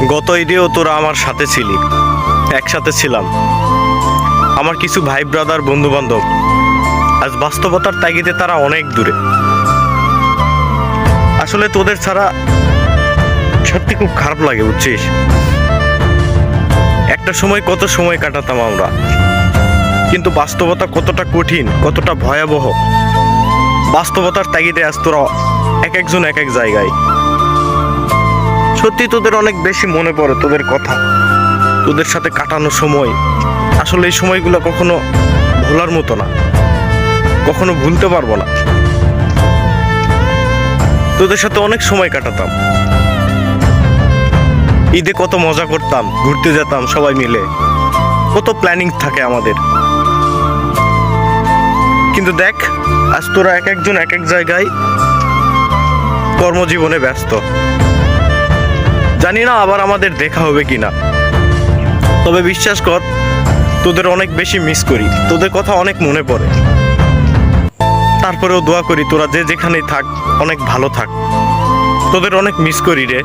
গত ঈদেও তোরা আমার সাথে ছিলি, একসাথে ছিলাম। আমার কিছু ভাই ব্রাদার বন্ধু বান্ধব আজ বাস্তবতার তাগিদে তারা অনেক দূরে। আসলে তোদের ছাড়া সত্যি খুব খারাপ লাগে, বুঝছিস? একটা সময় কত সময় কাটাতাম আমরা, কিন্তু বাস্তবতা কতটা কঠিন, কতটা ভয়াবহ। বাস্তবতার তাগিদে আজ তোরা এক একজন এক এক জায়গায়। সত্যি তোদের অনেক বেশি মনে পড়ে তোদের কথা, তোদের সাথে কাটানো সময়। আসলে এই সময়গুলো কখনো ভোলার মতো না, কখনো ভুলতে পারবো না। তোদের সাথে অনেক সময় কাটাতাম, ঈদে কত মজা করতাম, ঘুরতে যেতাম সবাই মিলে, কত প্ল্যানিং থাকে আমাদের। কিন্তু দেখ, আজ তোরা এক একজন এক এক জায়গায় কর্মজীবনে ব্যস্ত। জানি না আবার আমাদের দেখা হবে কিনা, তবে বিশ্বাস কর তোদের অনেক বেশি মিস করি, তোদের কথা অনেক মনে পড়ে। তারপরেও দোয়া করি তোরা যে যেখানেই থাক অনেক ভালো থাক। তোদের অনেক মিস করি রে।